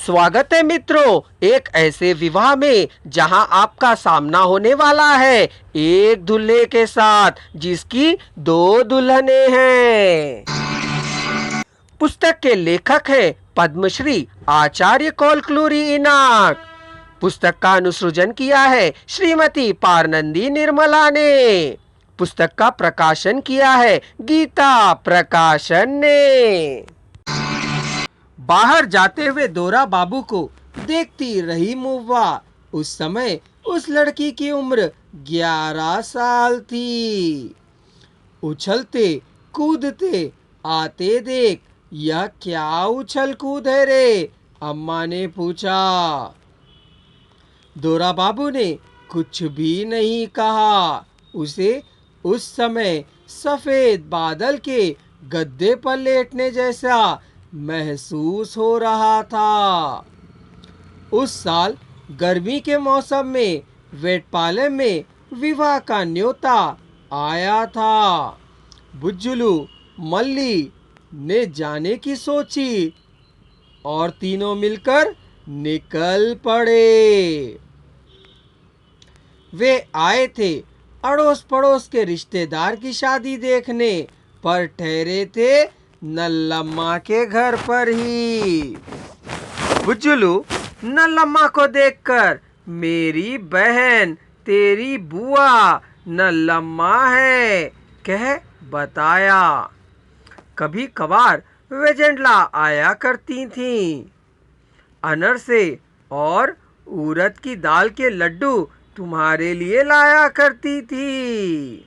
स्वागत है मित्रों, एक ऐसे विवाह में जहां आपका सामना होने वाला है एक दूल्हे के साथ जिसकी दो दुल्हनें हैं। पुस्तक के लेखक हैं पद्मश्री आचार्य कौलक्लूरी इनाक। पुस्तक का अनुसृजन किया है श्रीमती पारनंदी निर्मला ने। पुस्तक का प्रकाशन किया है गीता प्रकाशन ने। बाहर जाते हुए दोरा बाबू को देखती रही मुव्वा। उस समय उस लड़की की उम्र 11 साल थी। उछलते कूदते आते देख, यह क्या उछल कूद है रे? अम्मा ने पूछा। दोरा बाबू ने कुछ भी नहीं कहा। उसे उस समय सफेद बादल के गद्दे पर लेटने जैसा महसूस हो रहा था। उस साल गर्मी के मौसम में वेटपालैम में विवाह का न्योता आया था। बुज्जुलू मल्ली ने जाने की सोची और तीनों मिलकर निकल पड़े। वे आए थे अड़ोस पड़ोस के रिश्तेदार की शादी देखने, पर ठहरे थे नल्लम्मा के घर पर ही। बुज्जुलू नल्लम्मा को देखकर, मेरी बहन तेरी बुआ नल्लम्मा है, कह बताया। कभी कभार वेजेंडला आया करती थीं। अनरसे और उड़द की दाल के लड्डू तुम्हारे लिए लाया करती थी।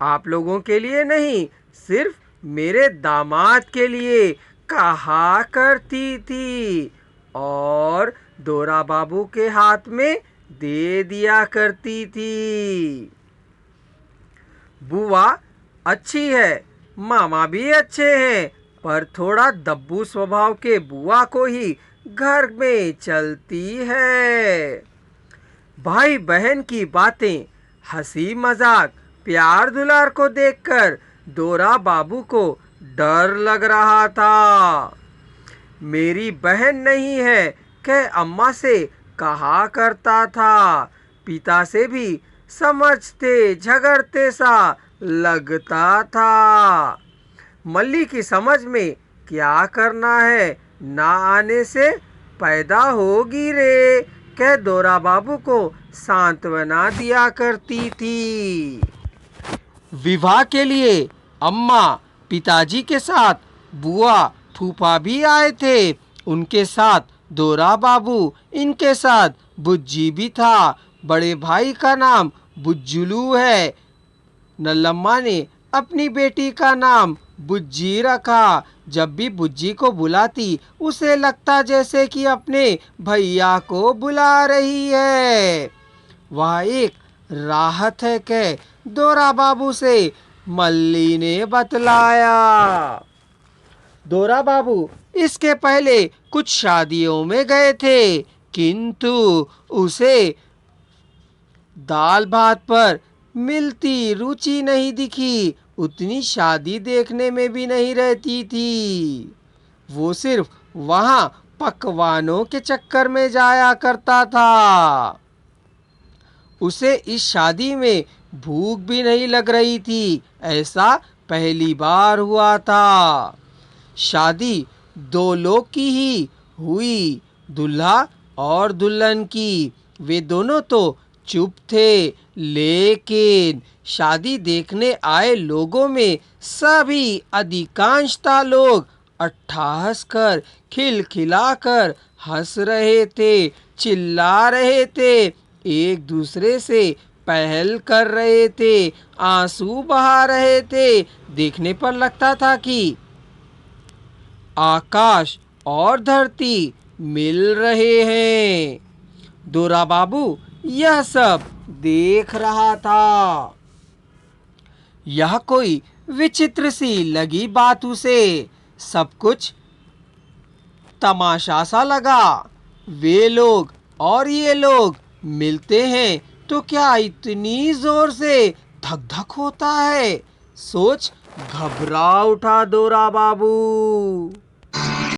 आप लोगों के लिए नहीं, सिर्फ मेरे दामाद के लिए कहा करती थी और दोरा बाबू के हाथ में दे दिया करती थी। बुआ अच्छी है, मामा भी अच्छे हैं, पर थोड़ा दब्बू स्वभाव के बुआ को ही घर में चलती है। भाई बहन की बातें, हंसी मजाक, प्यार दुलार को देखकर दोरा बाबू को डर लग रहा था। मेरी बहन नहीं है, कह अम्मा से कहा करता था। पिता से भी समझते झगड़ते सा लगता था। मल्ली की समझ में क्या करना है, ना आने से पैदा होगी रे, कह दोरा बाबू को सांत्वना दिया करती थी। विवाह के लिए अम्मा पिताजी के साथ बुआ फूफा भी आए थे। उनके साथ दोरा बाबू, इनके साथ बुज्जी भी था। बड़े भाई का नाम बुज्जुलू है। नल्लम्मा ने अपनी बेटी का नाम बुज्जी रखा। जब भी बुज्जी को बुलाती, उसे लगता जैसे कि अपने भैया को बुला रही है। वह एक राहत है, कह दोरा बाबू से मल्ली ने बतलाया। दोरा बाबू इसके पहले कुछ शादियों में गए थे, किंतु उसे दाल भात पर मिलती रुचि नहीं दिखी। उतनी शादी देखने में भी नहीं रहती थी। वो सिर्फ वहां पकवानों के चक्कर में जाया करता था। उसे इस शादी में भूख भी नहीं लग रही थी। ऐसा पहली बार हुआ था। शादी दो लोग की ही हुई, दूल्हा और दुल्हन की। वे दोनों तो चुप थे, लेकिन शादी देखने आए लोगों में सभी अधिकांशता लोग अट्ठाहस कर, खिलखिलाकर हंस रहे थे, चिल्ला रहे थे, एक दूसरे से पहल कर रहे थे, आंसू बहा रहे थे। देखने पर लगता था कि आकाश और धरती मिल रहे हैं। दोरा बाबू यह सब देख रहा था। यह कोई विचित्र सी लगी बात उसे। सब कुछ तमाशा सा लगा। वे लोग और ये लोग मिलते हैं तो क्या इतनी जोर से धक धक होता है? सोच घबरा उठा दोरा बाबू।